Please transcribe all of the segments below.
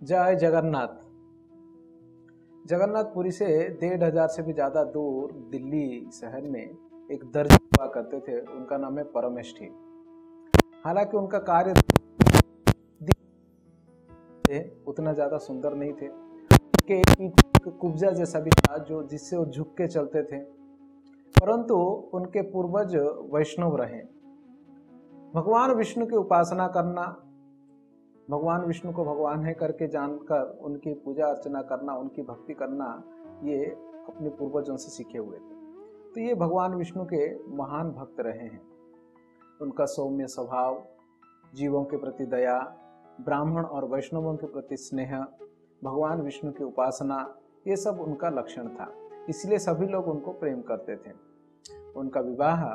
जय जगन्नाथ। जगन्नाथपुरी से 1500 से भी ज़्यादा दूर दिल्ली शहर में एक दर्जी हुआ करते थे। उनका नाम है परमेष्ठी। हालांकि उनका कार्य उतना ज़्यादा सुंदर नहीं थे। उनके एक कुब्जा जैसा भी था जो जिससे वो झुक के चलते थे, परंतु उनके पूर्वज वैष्णव रहे। भगवान विष्णु की उपासना करना, भगवान विष्णु को भगवान है करके जानकर उनकी पूजा अर्चना करना, उनकी भक्ति करना, ये अपने पूर्वजों से सीखे हुए थे। तो ये भगवान विष्णु के महान भक्त रहे हैं। उनका सौम्य स्वभाव, जीवों के प्रति दया, ब्राह्मण और वैष्णवों के प्रति स्नेह, भगवान विष्णु की उपासना, ये सब उनका लक्षण था। इसलिए सभी लोग उनको प्रेम करते थे। उनका विवाह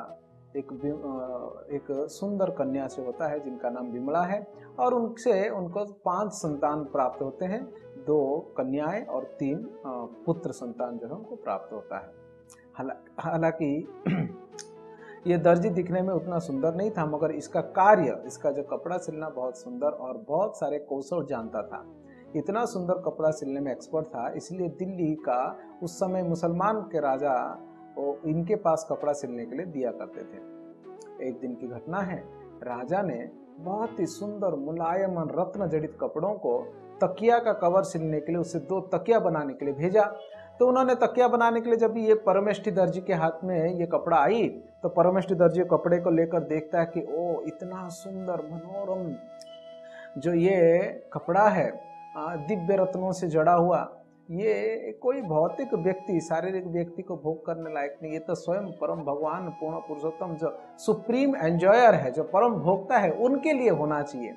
एक सुंदर कन्या से होता है जिनका नाम विमला है, और उनसे उनको 5 संतान प्राप्त होते हैं। 2 कन्याएं और 3 पुत्र संतान जो है उनको प्राप्त होता है। हालांकि ये दर्जी दिखने में उतना सुंदर नहीं था, मगर इसका कार्य, इसका जो कपड़ा सिलना बहुत सुंदर और बहुत सारे कौशल जानता था। इतना सुंदर कपड़ा सिलने में एक्सपर्ट था, इसलिए दिल्ली का उस समय मुसलमान के राजा इनके पास कपड़ा सिलने के लिए दिया करते थे। एक दिन की घटना है, राजा ने बहुत ही सुंदर मुलायम रत्न जड़ित कपड़ों को तकिया का कवर सिलने के लिए, उससे 2 तकिया बनाने के लिए भेजा। तो उन्होंने तकिया बनाने के लिए जब ये परमेष्ठी दर्जी के हाथ में ये कपड़ा आई, तो परमेष्ठी दर्जी कपड़े को लेकर देखता है कि ओ इतना सुंदर मनोरम जो ये कपड़ा है, दिव्य रत्नों से जड़ा हुआ, ये कोई भौतिक व्यक्ति, शारीरिक व्यक्ति को भोग करने लायक नहीं। ये तो स्वयं परम भगवान पूर्ण पुरुषोत्तम जो सुप्रीम एंजॉयर है, जो परम भोक्ता है, उनके लिए होना चाहिए।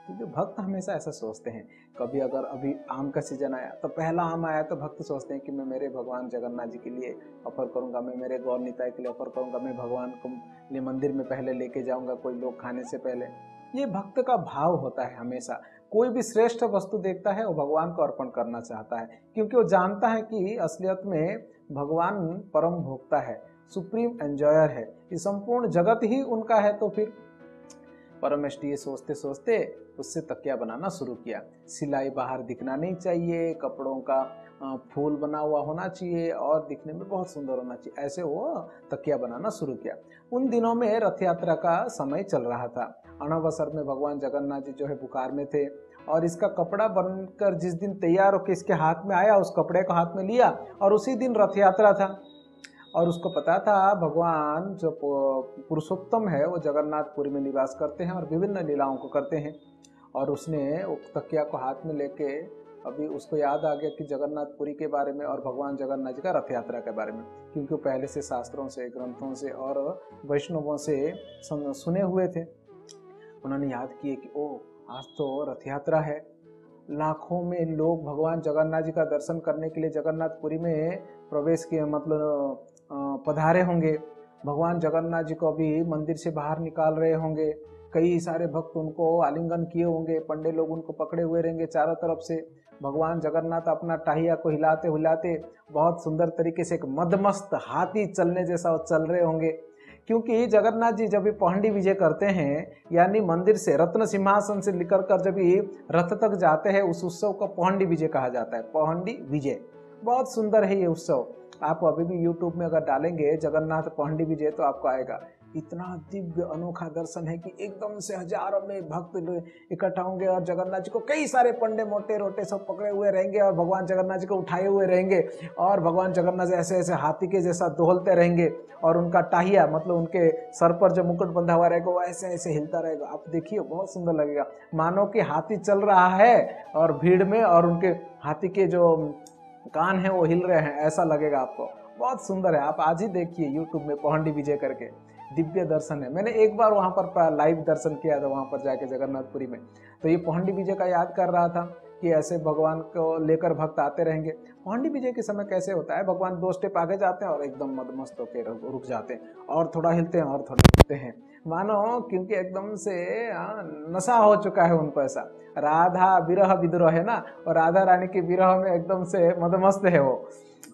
क्योंकि भक्त हमेशा ऐसा सोचते हैं। कभी अगर अभी आम का सीजन आया, तो पहला आम आया तो भक्त सोचते हैं कि मैं मेरे भगवान जगन्नाथ जी के लिए ऑफर करूंगा, मैं मेरे गौर निताई के लिए ऑफर करूंगा, मैं भगवान को लिए मंदिर में पहले लेके जाऊंगा, कोई लोग खाने से पहले। ये भक्त का भाव होता है। हमेशा कोई भी श्रेष्ठ वस्तु देखता है वो भगवान को अर्पण करना चाहता है, क्योंकि वो जानता है कि असलियत में भगवान परम भोक्ता है, सुप्रीम एंजॉयर है, ये संपूर्ण जगत ही उनका है। तो फिर परमेष्ठी ये सोचते सोचते उससे तकिया बनाना शुरू किया। सिलाई बाहर दिखना नहीं चाहिए, कपड़ों का फूल बना हुआ होना चाहिए और दिखने में बहुत सुंदर होना चाहिए, ऐसे वो तकिया बनाना शुरू किया। उन दिनों में रथ यात्रा का समय चल रहा था। अनवसर में भगवान जगन्नाथ जी जो है बुखार में थे, और इसका कपड़ा बनकर जिस दिन तैयार होकर इसके हाथ में आया, उस कपड़े को हाथ में लिया, और उसी दिन रथ यात्रा था। और उसको पता था भगवान जो पुरुषोत्तम है वो जगन्नाथपुरी में निवास करते हैं और विभिन्न लीलाओं को करते हैं। और उसने वो तकिया को हाथ में लेके, अभी उसको याद आ गया कि जगन्नाथपुरी के बारे में और भगवान जगन्नाथ जी का रथ यात्रा के बारे में, क्योंकि वो पहले से शास्त्रों से, ग्रंथों से और वैष्णवों से सुने हुए थे। उन्होंने याद किए कि ओ आज तो रथ यात्रा है, लाखों में लोग भगवान जगन्नाथ जी का दर्शन करने के लिए जगन्नाथपुरी में प्रवेश किए, मतलब पधारे होंगे। भगवान जगन्नाथ जी को अभी मंदिर से बाहर निकाल रहे होंगे, कई सारे भक्त उनको आलिंगन किए होंगे, पंडे लोग उनको पकड़े हुए रहेंगे चारों तरफ से। भगवान जगन्नाथ अपना टाहिया को हिलाते हिलाते बहुत सुंदर तरीके से एक मदमस्त हाथी चलने जैसा चल रहे होंगे, क्योंकि जगन्नाथ जी जब भी पहंडी विजय करते हैं, यानी मंदिर से रत्न सिंहासन से निकल कर जब भी रथ तक जाते हैं, उस उत्सव को पहंडी विजय कहा जाता है। पहंडी विजय बहुत सुंदर है ये उत्सव। आप अभी भी यूट्यूब में अगर डालेंगे जगन्नाथ पहंडी विजय तो आपको आएगा। इतना दिव्य अनोखा दर्शन है कि एकदम से हजारों में भक्त इकट्ठा होंगे और जगन्नाथ जी को कई सारे पंडे मोटे रोटे सब पकड़े हुए रहेंगे और भगवान जगन्नाथ जी को उठाए हुए रहेंगे, और भगवान जगन्नाथ जी ऐसे ऐसे हाथी के जैसा दोहलते रहेंगे, और उनका टाहिया, मतलब उनके सर पर जो मुकुट बंधा हुआ रहेगा वो ऐसे ऐसे हिलता रहेगा। आप देखिए बहुत सुंदर लगेगा, मानो कि हाथी चल रहा है और भीड़ में, और उनके हाथी के जो कान है वो हिल रहे हैं, ऐसा लगेगा आपको। बहुत सुंदर है, आप आज ही देखिए यूट्यूब में पहंडी विजय करके, दिव्य दर्शन है। मैंने एक बार वहाँ पर लाइव दर्शन किया था, वहाँ पर जाके जगन्नाथपुरी में। तो ये पहंडी विजय का याद कर रहा था कि ऐसे भगवान को लेकर भक्त आते रहेंगे। पहंडी विजय के समय कैसे होता है, भगवान 2 स्टेप आगे जाते हैं और एकदम मदमस्त होकर रुक जाते हैं, और थोड़ा हिलते हैं और थोड़ा हिलते हैं, मानो क्योंकि एकदम से नशा हो चुका है उनको। ऐसा राधा विरह विद्रोह है ना, और राधा रानी के विरह में एकदम से मदमस्त है वो।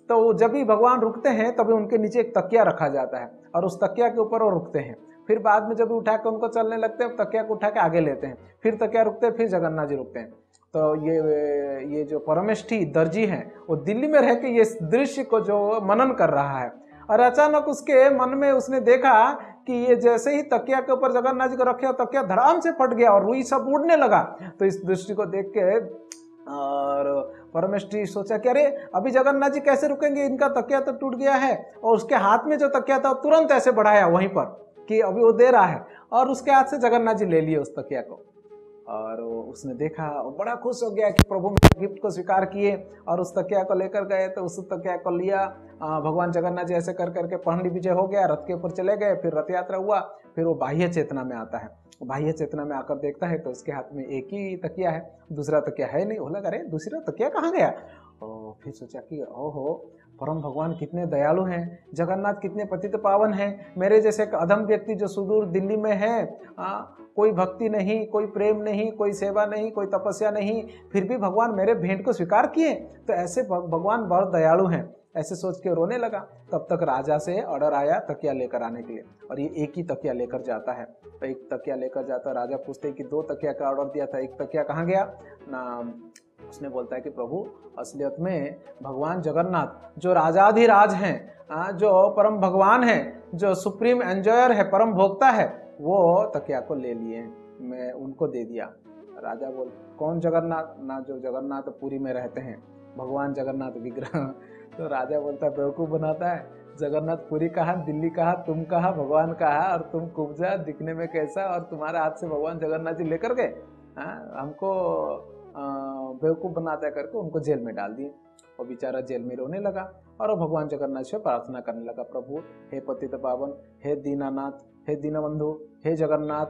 तो जब भी भगवान रुकते हैं तभी उनके नीचे एक तकिया रखा जाता है, और उस तकिया के ऊपर वो रुकते हैं। फिर बाद में जब उठा के उनको चलने लगते हैं, तकिया को उठा के आगे लेते हैं, फिर तकिया रुकते हैं, फिर जगन्नाथ जी रुकते हैं। तो ये जो परमेष्ठी दर्जी हैं वो दिल्ली में रह के ये दृश्य को जो मनन कर रहा है, और अचानक उसके मन में उसने देखा कि ये जैसे ही तकिया के ऊपर जगन्नाथ जी को रखे, तकिया धड़ाम से फट गया और रुई सब उड़ने लगा। तो इस दृष्टि को देख के और परमेष्ठी सोचा कि अरे अभी जगन्नाथ जी कैसे रुकेंगे, इनका तकिया तो टूट गया है। और उसके हाथ में जो तकिया था तुरंत ऐसे बढ़ाया वहीं पर कि अभी वो दे रहा है, और उसके हाथ से जगन्नाथ जी ले लिए उस तकिया को। और उसने देखा और बड़ा खुश हो गया कि प्रभु मेरे गिफ्ट को स्वीकार किए, और उस तकिया को लेकर गए। तो उस तकिया को लिया, भगवान जगन्नाथ जी ऐसे कर करके पहली विजय हो गया, रथ के ऊपर चले गए। फिर रथ यात्रा हुआ, फिर वो बाह्य चेतना में आता है। बाह्य चेतना में आकर देखता है तो उसके हाथ में एक ही तकिया है, दूसरा तकिया है नहीं। बोला अरे दूसरा तकिया कहाँ गया। और फिर सोचा कि ओहो, परम भगवान कितने दयालु हैं, जगन्नाथ कितने पतित पावन हैं। मेरे जैसे एक अधम व्यक्ति जो सुदूर दिल्ली में है, कोई भक्ति नहीं, कोई प्रेम नहीं, कोई सेवा नहीं, कोई तपस्या नहीं, फिर भी भगवान मेरे भेंट को स्वीकार किए। तो ऐसे भगवान बहुत दयालु हैं, ऐसे सोच के रोने लगा। तब तक राजा से ऑर्डर आया तकिया लेकर आने के लिए, और ये एक ही तकिया लेकर जाता है। तो एक तकिया लेकर जाता है। राजा पूछते हैं कि 2 तकिया का ऑर्डर दिया था, एक तकिया कहाँ गया ना। उसने बोलता है कि प्रभु असलियत में भगवान जगन्नाथ जो राजाधिराज हैं, जो परम भगवान हैं, जो सुप्रीम एंजॉयर है, परम भोक्ता है, वो तकिया को ले लिए, मैं उनको दे दिया। राजा बोल कौन जगन्नाथ ना, जो जगन्नाथ पुरी में रहते हैं, भगवान जगन्नाथ विग्रह। तो राजा बोलता है बेवकूफ़ बनाता है, जगन्नाथ पुरी कहा, दिल्ली कहा, तुम कहा, भगवान कहा, और तुम कुब्जा दिखने में कैसा, और तुम्हारे हाथ से भगवान जगन्नाथ जी लेकर गए, हमको बेवकूफ़ बनाता है करके उनको जेल में डाल दिए। और बेचारा जेल में रोने लगा, और वो भगवान जगन्नाथ से प्रार्थना करने लगा, प्रभु हे पतित पावन, हे दीनानाथ, हे दीनबंधु, हे जगन्नाथ,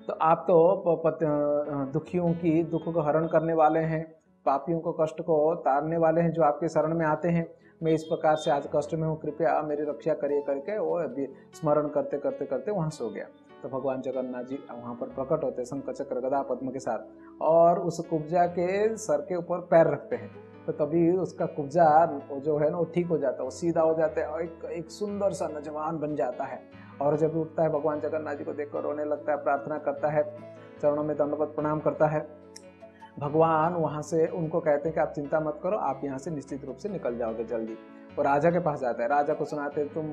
तो आप तो दुखियों की दुख को हरण करने वाले हैं, पापियों को कष्ट को तारने वाले हैं, जो आपके शरण में आते हैं। मैं इस प्रकार से आज कष्ट में हूँ, कृपया मेरी रक्षा करिए करके वो स्मरण करते करते करते वहाँ सो गया। तो भगवान जगन्नाथ जी वहाँ पर प्रकट होते शंख चक्र गदा पद्म के साथ, और उस कुब्जा के सर के ऊपर पैर रखते हैं। तो तभी उसका कुब्जा जो है ना वो ठीक हो जाता है, वो सीधा हो जाता है, और एक सुंदर सा नौजवान बन जाता है। और जब उठता है भगवान जगन्नाथ जी को देखकर रोने लगता है, प्रार्थना करता है, चरणों में दंडवत प्रणाम करता है। भगवान वहाँ से उनको कहते हैं कि आप चिंता मत करो, आप यहाँ से निश्चित रूप से निकल जाओगे जल्दी। और राजा के पास जाता है, राजा को सुनाते तुम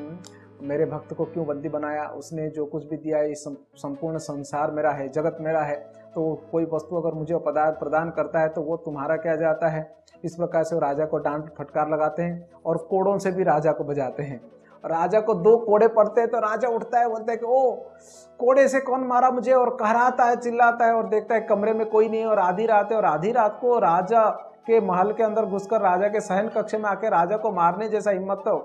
मेरे भक्त को क्यों बंदी बनाया, उसने जो कुछ भी दिया है, संपूर्ण संसार मेरा है, जगत मेरा है, तो कोई वस्तु अगर मुझे पदार्थ प्रदान करता है तो वो तुम्हारा क्या जाता है। इस प्रकार से वो राजा को डांट फटकार लगाते हैं, और कोड़ों से भी राजा को बजाते हैं। राजा को 2 कोड़े पड़ते हैं, तो राजा उठता है, बोलता है कि ओ कोड़े से कौन मारा मुझे, और कहराता है, चिल्लाता है, और देखता है कमरे में कोई नहीं है, और आधी रात है, और आधी रात को राजा के महल के अंदर घुसकर राजा के शयन कक्ष में आके राजा को मारने जैसा हिम्मत तो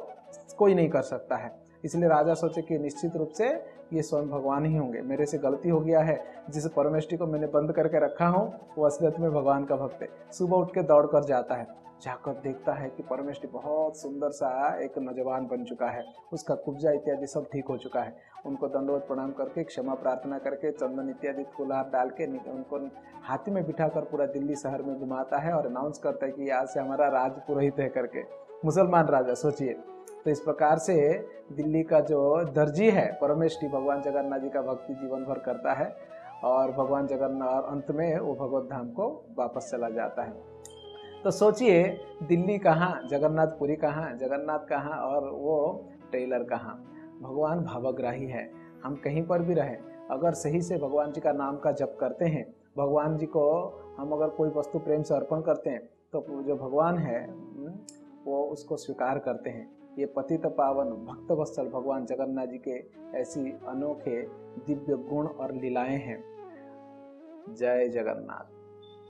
कोई नहीं कर सकता है। इसलिए राजा सोचे कि निश्चित रूप से ये स्वयं भगवान ही होंगे, मेरे से गलती हो गया है, जिस परमेष्ठी को मैंने बंद करके रखा हूँ वो असलियत में भगवान का भक्त है। सुबह उठ के दौड़ कर जाता है, जाकर देखता है कि परमेष्ठी बहुत सुंदर सा एक नौजवान बन चुका है, उसका कुब्जा इत्यादि सब ठीक हो चुका है। उनको दंडवत प्रणाम करके क्षमा प्रार्थना करके चंदन इत्यादि फूलहार डाल के उनको हाथी में बिठाकर पूरा दिल्ली शहर में घुमाता है, और अनाउंस करता है कि आज से हमारा राज पुरोहित है करके, मुसलमान राजा, सोचिए। तो इस प्रकार से दिल्ली का जो दर्जी है परमेष्ठी भगवान जगन्नाथ जी का भक्ति जीवन भर करता है, और भगवान जगन्नाथ अंत में वो भगवत धाम को वापस चला जाता है। तो सोचिए दिल्ली कहाँ, जगन्नाथपुरी कहाँ, जगन्नाथ कहाँ, और वो टेलर कहाँ। भगवान भावग्राही है। हम कहीं पर भी रहें, अगर सही से भगवान जी का नाम का जप करते हैं, भगवान जी को हम अगर कोई वस्तु प्रेम से अर्पण करते हैं, तो जो भगवान है वो उसको स्वीकार करते हैं। ये पतित पावन भक्त वत्सल भगवान जगन्नाथ जी के ऐसी अनोखे दिव्य गुण और लीलाएं हैं। जय जगन्नाथ।